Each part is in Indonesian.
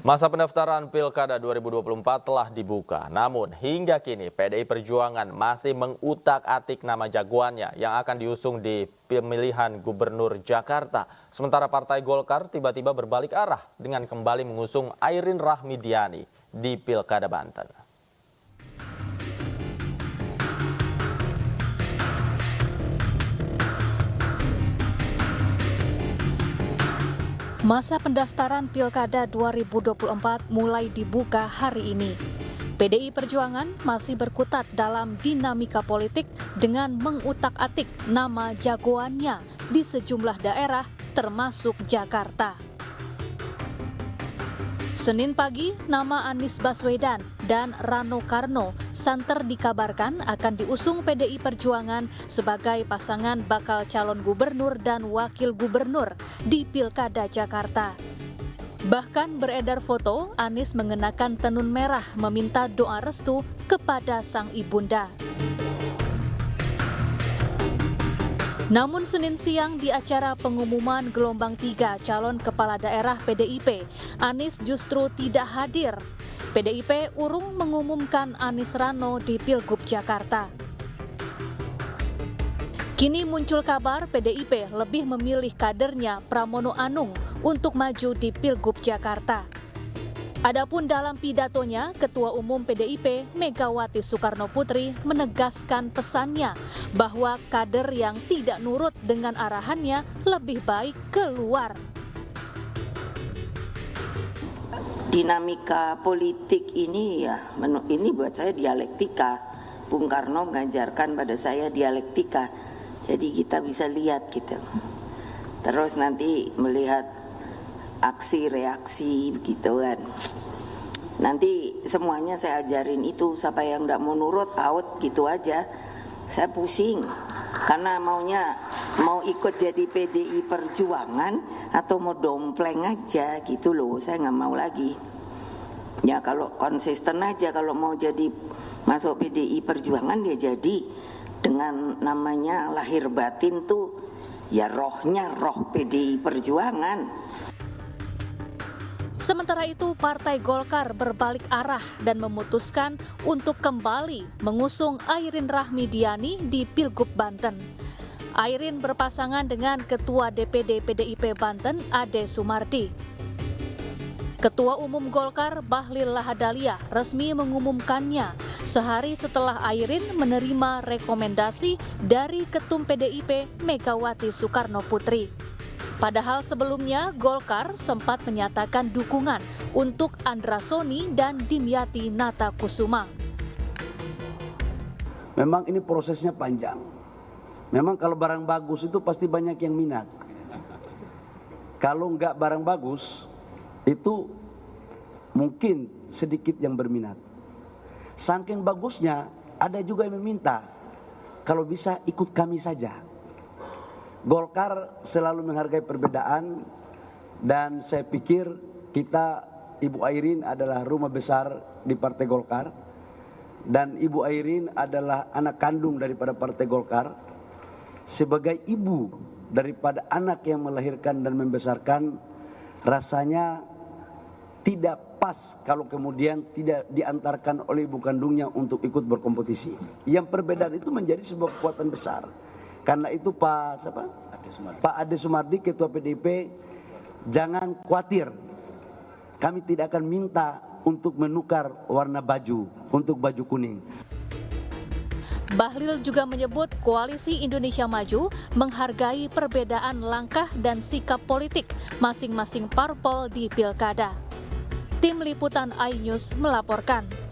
Masa pendaftaran Pilkada 2024 telah dibuka. Namun hingga kini PDI Perjuangan masih mengutak-atik nama jagoannya yang akan diusung di pemilihan Gubernur Jakarta. Sementara Partai Golkar tiba-tiba berbalik arah dengan kembali mengusung Airin Rahmidiani di Pilkada Banten. Masa pendaftaran Pilkada 2024 mulai dibuka hari ini. PDI Perjuangan masih berkutat dalam dinamika politik dengan mengutak-atik nama jagoannya di sejumlah daerah termasuk Jakarta. Senin pagi, nama Anies Baswedan dan Rano Karno santer dikabarkan akan diusung PDI Perjuangan sebagai pasangan bakal calon gubernur dan wakil gubernur di Pilkada Jakarta. Bahkan beredar foto Anies mengenakan tenun merah meminta doa restu kepada sang ibunda. Namun Senin siang di acara pengumuman gelombang 3 calon kepala daerah PDIP, Anies justru tidak hadir. PDIP urung mengumumkan Anies Rano di Pilgub Jakarta. Kini muncul kabar PDIP lebih memilih kadernya Pramono Anung untuk maju di Pilgub Jakarta. Adapun dalam pidatonya, Ketua Umum PDIP Megawati Soekarnoputri menegaskan pesannya bahwa kader yang tidak nurut dengan arahannya lebih baik keluar. Dinamika politik ini ini buat saya dialektika. Bung Karno mengajarkan pada saya dialektika. Jadi kita bisa lihat gitu. Terus nanti melihat aksi reaksi begitu kan. Nanti semuanya saya ajarin itu, siapa yang enggak mau nurut out gitu aja. Saya pusing karena mau ikut jadi PDI Perjuangan atau mau dompleng aja gitu loh. Saya nggak mau lagi. Ya kalau konsisten aja, kalau mau jadi masuk PDI Perjuangan ya jadi dengan namanya lahir batin tuh ya rohnya roh PDI Perjuangan. Sementara itu, Partai Golkar berbalik arah dan memutuskan untuk kembali mengusung Airin Rahmidiani di Pilgub Banten. Airin berpasangan dengan Ketua DPD PDIP Banten, Ade Sumardi. Ketua Umum Golkar, Bahlil Lahadalia, resmi mengumumkannya sehari setelah Airin menerima rekomendasi dari Ketum PDIP Megawati Soekarnoputri. Padahal sebelumnya Golkar sempat menyatakan dukungan untuk Andra Soni dan Dimyati Natakusuma. Memang ini prosesnya panjang. Memang kalau barang bagus itu pasti banyak yang minat. Kalau enggak barang bagus itu mungkin sedikit yang berminat. Saking bagusnya ada juga yang meminta kalau bisa ikut kami saja. Golkar selalu menghargai perbedaan dan saya pikir kita, Ibu Airin adalah rumah besar di Partai Golkar dan Ibu Airin adalah anak kandung daripada Partai Golkar. Sebagai ibu daripada anak yang melahirkan dan membesarkan, rasanya tidak pas kalau kemudian tidak diantarkan oleh ibu kandungnya untuk ikut berkompetisi. Yang perbedaan itu menjadi sebuah kekuatan besar. Karena itu Pak Ade Sumardi, Ketua PDIP, jangan khawatir. Kami tidak akan minta untuk menukar warna baju untuk baju kuning. Bahlil juga menyebut Koalisi Indonesia Maju menghargai perbedaan langkah dan sikap politik masing-masing parpol di Pilkada. Tim Liputan iNews melaporkan.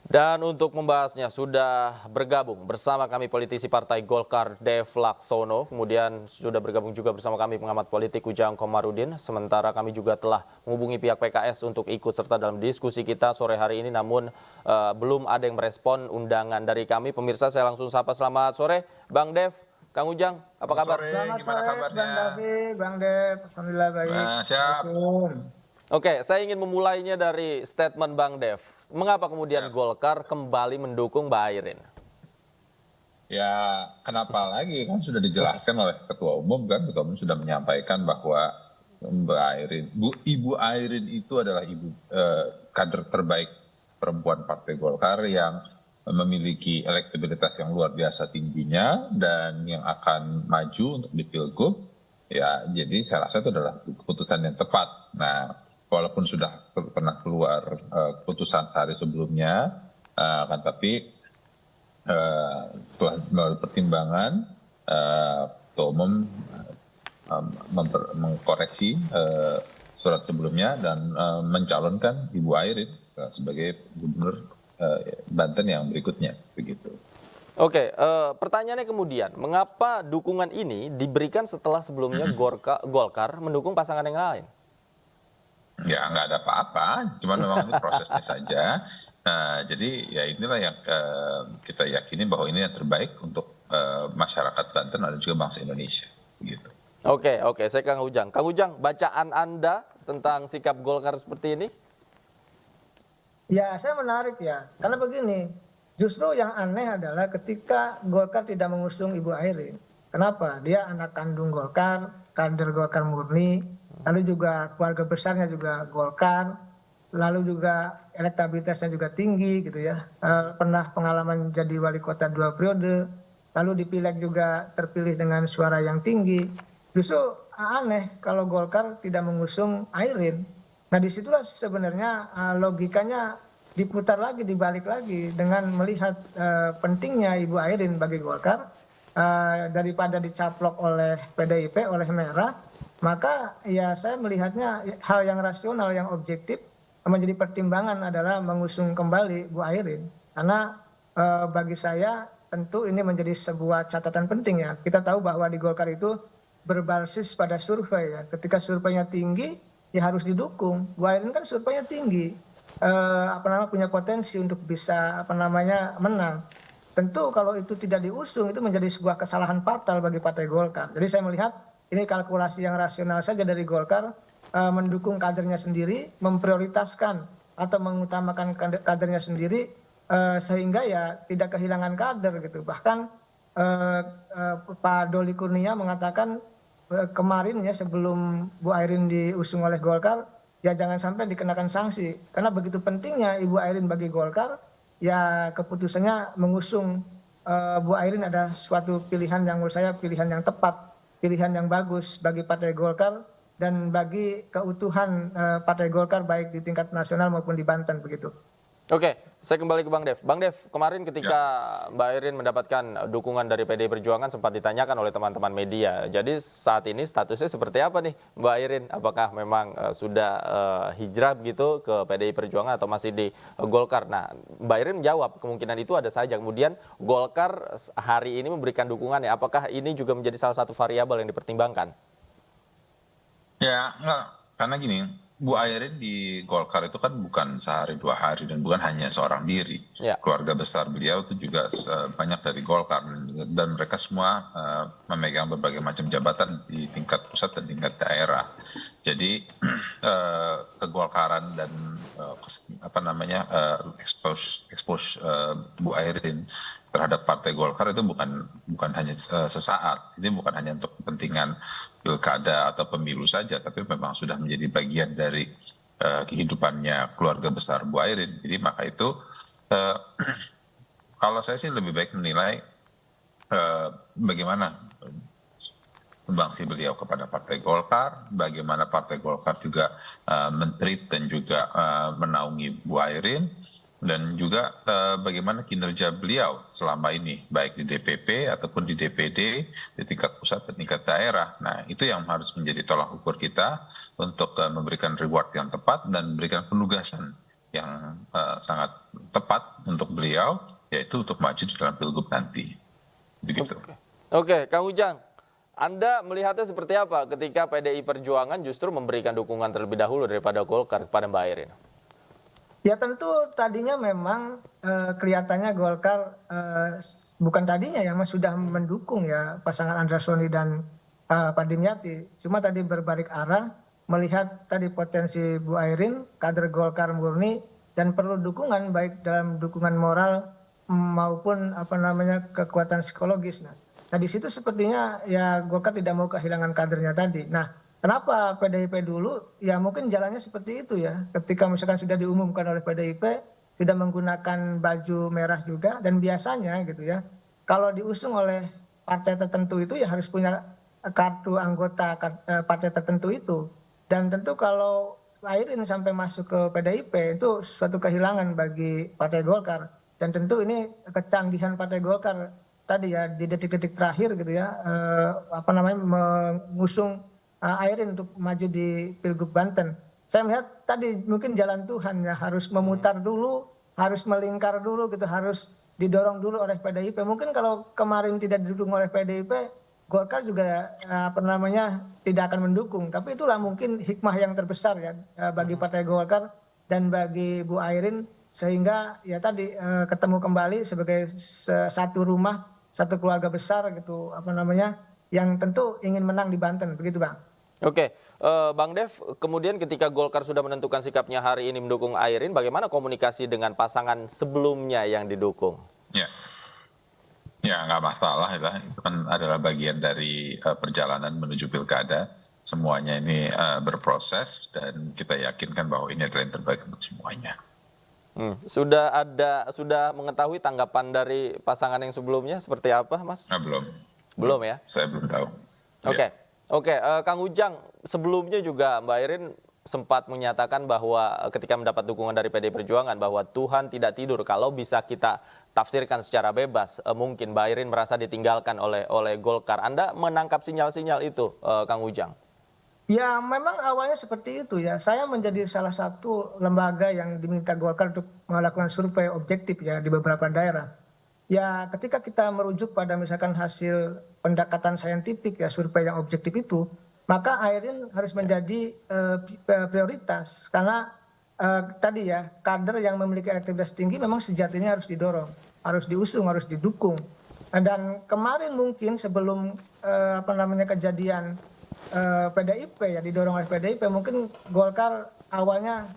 Dan untuk membahasnya sudah bergabung bersama kami politisi Partai Golkar Dev Laksono, kemudian sudah bergabung juga bersama kami pengamat politik Ujang Komarudin. Sementara kami juga telah menghubungi pihak PKS untuk ikut serta dalam diskusi kita sore hari ini, namun belum ada yang merespon undangan dari kami. Pemirsa, saya langsung sapa. Selamat sore Bang Dev, Kang Ujang, apa kabar? Selamat sore Bang Davi, Bang Dev, alhamdulillah baik. Siap. Oke, saya ingin memulainya dari statement Bang Dev. Mengapa kemudian Golkar kembali mendukung Mbak Airin? Ya, kenapa lagi? Kan sudah dijelaskan oleh Ketua Umum kan, Ketua Umum sudah menyampaikan bahwa Mbak Airin. Ibu Airin itu adalah kader terbaik perempuan Partai Golkar yang memiliki elektabilitas yang luar biasa tingginya dan yang akan maju untuk di Pilgub. Ya, jadi saya rasa itu adalah keputusan yang tepat. Nah, walaupun sudah pernah keluar keputusan sehari sebelumnya, kan tapi setelah melalui pertimbangan, Ketua Umum mengkoreksi surat sebelumnya dan mencalonkan Ibu Airin sebagai gubernur Banten yang berikutnya, begitu. Oke, pertanyaannya kemudian, mengapa dukungan ini diberikan setelah sebelumnya Golkar mendukung pasangan yang lain? Ya, nggak ada apa-apa, cuman memang ini prosesnya saja. Nah, jadi ya inilah yang kita yakini bahwa ini yang terbaik untuk masyarakat Banten dan juga bangsa Indonesia, gitu. Oke, saya Kang Ujang. Kang Ujang, bacaan Anda tentang sikap Golkar seperti ini? Ya, saya menarik ya. Karena begini, justru yang aneh adalah ketika Golkar tidak mengusung Ibu Airin. Kenapa? Dia anak kandung Golkar, kader Golkar murni, lalu juga keluarga besarnya juga Golkar, lalu juga elektabilitasnya juga tinggi gitu ya. Pernah pengalaman jadi wali kota 2 periode, lalu dipilih juga terpilih dengan suara yang tinggi. Justru aneh kalau Golkar tidak mengusung Airin. Nah, disitulah sebenarnya logikanya diputar lagi, dibalik lagi dengan melihat pentingnya Ibu Airin bagi Golkar daripada dicaplok oleh PDIP, oleh Merah. Maka ya saya melihatnya hal yang rasional, yang objektif menjadi pertimbangan adalah mengusung kembali Bu Airin. Karena bagi saya tentu ini menjadi sebuah catatan penting ya. Kita tahu bahwa di Golkar itu berbasis pada survei ya. Ketika surveinya tinggi, ya harus didukung. Bu Airin kan surveinya tinggi, punya potensi untuk bisa menang. Tentu kalau itu tidak diusung itu menjadi sebuah kesalahan fatal bagi Partai Golkar. Jadi saya melihat ini kalkulasi yang rasional saja dari Golkar, mendukung kadernya sendiri, memprioritaskan atau mengutamakan kadernya sendiri, sehingga ya tidak kehilangan kader gitu. Bahkan Pak Doli Kurnia mengatakan kemarin ya sebelum Bu Airin diusung oleh Golkar, ya jangan sampai dikenakan sanksi. Karena begitu pentingnya Ibu Airin bagi Golkar, ya keputusannya mengusung Bu Airin ada suatu pilihan yang menurut saya pilihan yang tepat, pilihan yang bagus bagi Partai Golkar dan bagi keutuhan Partai Golkar baik di tingkat nasional maupun di Banten begitu. Oke, saya kembali ke Bang Dev. Bang Dev, kemarin ketika Mbak Airin mendapatkan dukungan dari PDI Perjuangan sempat ditanyakan oleh teman-teman media. Jadi saat ini statusnya seperti apa nih Mbak Airin? Apakah memang sudah hijrah begitu ke PDI Perjuangan atau masih di Golkar? Nah, Mbak Airin menjawab kemungkinan itu ada saja. Kemudian Golkar hari ini memberikan dukungannya. Apakah ini juga menjadi salah satu variabel yang dipertimbangkan? Ya, enggak. Karena gini, Bu Airin di Golkar itu kan bukan sehari 2 hari dan bukan hanya seorang diri. Ya. Keluarga besar beliau itu juga banyak dari Golkar dan mereka semua memegang berbagai macam jabatan di tingkat pusat dan tingkat daerah. Jadi kegolkaran dan expose Bu Airin terhadap Partai Golkar itu bukan hanya sesaat. Ini bukan hanya untuk kepentingan pilkada atau pemilu saja, tapi memang sudah menjadi bagian dari kehidupannya keluarga besar Bu Airin. Jadi maka itu kalau saya sih lebih baik menilai bagaimana sumbangsi beliau kepada Partai Golkar, bagaimana Partai Golkar juga men-treat dan juga menaungi Bu Airin, dan juga bagaimana kinerja beliau selama ini, baik di DPP ataupun di DPD, di tingkat pusat dan tingkat daerah. Nah, itu yang harus menjadi tolak ukur kita untuk memberikan reward yang tepat dan memberikan penugasan yang sangat tepat untuk beliau, yaitu untuk maju di dalam Pilgub nanti. Begitu. Oke, Kang Ujang, Anda melihatnya seperti apa ketika PDI Perjuangan justru memberikan dukungan terlebih dahulu daripada Golkar kepada Mbak Airin? Ya tentu tadinya memang kelihatannya Golkar bukan tadinya ya, mas sudah mendukung ya pasangan Andra Soni dan Pak Dimyati. Cuma tadi berbalik arah melihat tadi potensi Bu Airin, kader Golkar murni dan perlu dukungan baik dalam dukungan moral maupun kekuatan psikologis. Nah di situ sepertinya ya Golkar tidak mau kehilangan kadernya tadi. Nah Kenapa PDIP dulu? Ya mungkin jalannya seperti itu ya. Ketika misalkan sudah diumumkan oleh PDIP, sudah menggunakan baju merah juga, dan biasanya gitu ya, kalau diusung oleh partai tertentu itu ya harus punya kartu anggota partai tertentu itu. Dan tentu kalau Airin sampai masuk ke PDIP itu suatu kehilangan bagi Partai Golkar. Dan tentu ini kecanggihan Partai Golkar tadi ya di detik-detik terakhir gitu ya, mengusung Airin untuk maju di Pilgub Banten. Saya melihat tadi mungkin jalan Tuhan ya, harus memutar dulu, harus melingkar dulu gitu, harus didorong dulu oleh PDIP. Mungkin kalau kemarin tidak didukung oleh PDIP, Golkar juga tidak akan mendukung. Tapi itulah mungkin hikmah yang terbesar ya bagi Partai Golkar dan bagi Bu Airin, sehingga ya tadi ketemu kembali sebagai satu rumah, satu keluarga besar gitu, yang tentu ingin menang di Banten, begitu Bang. Oke, Bang Dev, kemudian ketika Golkar sudah menentukan sikapnya hari ini mendukung Airin, bagaimana komunikasi dengan pasangan sebelumnya yang didukung? Ya, nggak masalah ya. Itu kan adalah bagian dari perjalanan menuju pilkada. Semuanya ini berproses dan kita yakinkan bahwa ini adalah yang terbaik untuk semuanya. Sudah mengetahui tanggapan dari pasangan yang sebelumnya seperti apa, Mas? Belum. Belum ya? Saya belum tahu. Oke, Kang Ujang, sebelumnya juga Mbak Airin sempat menyatakan bahwa ketika mendapat dukungan dari PDI Perjuangan bahwa Tuhan tidak tidur, kalau bisa kita tafsirkan secara bebas, mungkin Mbak Airin merasa ditinggalkan oleh Golkar. Anda menangkap sinyal-sinyal itu, Kang Ujang? Ya memang awalnya seperti itu ya. Saya menjadi salah satu lembaga yang diminta Golkar untuk melakukan survei objektif ya di beberapa daerah. Ya ketika kita merujuk pada misalkan hasil pendekatan saintifik ya, survei yang objektif itu, maka Airin harus menjadi prioritas karena tadi ya, kader yang memiliki elektabilitas tinggi memang sejatinya harus didorong, harus diusung, harus didukung. Dan kemarin mungkin sebelum kejadian PDIP ya, didorong oleh PDIP, mungkin Golkar awalnya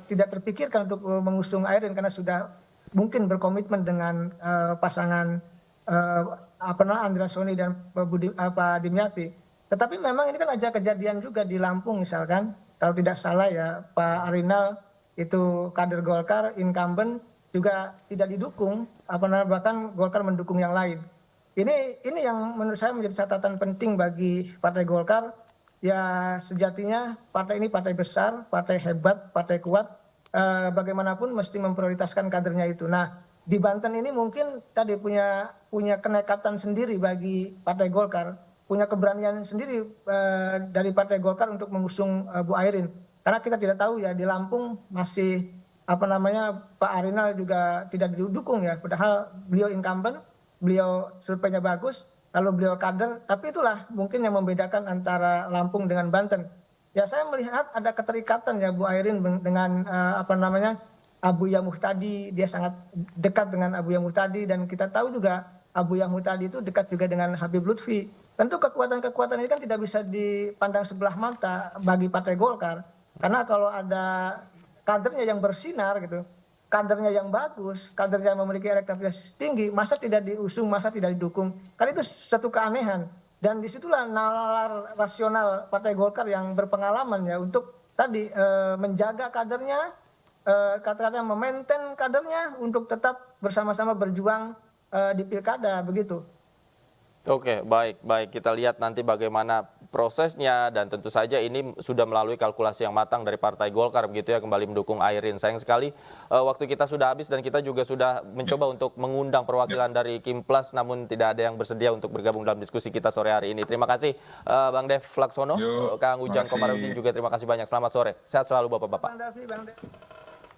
tidak terpikirkan untuk mengusung Airin karena sudah mungkin berkomitmen dengan pasangan Andreas Soni dan Pak Dimyati. Tetapi memang ini kan ada kejadian juga di Lampung misalkan, kalau tidak salah ya, Pak Arinal itu kader Golkar, incumbent, juga tidak didukung, bahkan Golkar mendukung yang lain. Ini yang menurut saya menjadi catatan penting bagi Partai Golkar. Ya sejatinya partai ini partai besar, partai hebat, partai kuat. Bagaimanapun mesti memprioritaskan kadernya itu. Nah di Banten ini mungkin tadi punya kenekatan sendiri bagi Partai Golkar, punya keberanian sendiri dari Partai Golkar untuk mengusung Bu Airin. Karena kita tidak tahu ya, di Lampung masih Pak Arinal juga tidak didukung ya, padahal beliau incumbent, beliau surveinya bagus, lalu beliau kader. Tapi itulah mungkin yang membedakan antara Lampung dengan Banten. Ya saya melihat ada keterikatan ya Bu Airin dengan Abuya Muhtadi. Dia sangat dekat dengan Abuya Muhtadi, dan kita tahu juga Abuya Muhtadi itu dekat juga dengan Habib Lutfi. Tentu kekuatan-kekuatan ini kan tidak bisa dipandang sebelah mata bagi Partai Golkar. Karena kalau ada kadernya yang bersinar gitu, kadernya yang bagus, kadernya yang memiliki elektabilitas tinggi, masa tidak diusung, masa tidak didukung? Kan itu suatu keanehan. Dan disitulah nalar rasional Partai Golkar yang berpengalaman ya untuk tadi menjaga kadernya, katakanlah memaintain kadernya untuk tetap bersama-sama berjuang di pilkada, begitu. Oke, baik. Kita lihat nanti bagaimana prosesnya, dan tentu saja ini sudah melalui kalkulasi yang matang dari Partai Golkar begitu ya, kembali mendukung Airin. Sayang sekali waktu kita sudah habis, dan kita juga sudah mencoba untuk mengundang perwakilan dari Kimplas, namun tidak ada yang bersedia untuk bergabung dalam diskusi kita sore hari ini. Terima kasih Bang Dev Laksono, Kang Ujang Komarudin juga terima kasih banyak. Selamat sore, sehat selalu Bapak-bapak. Bang Dev.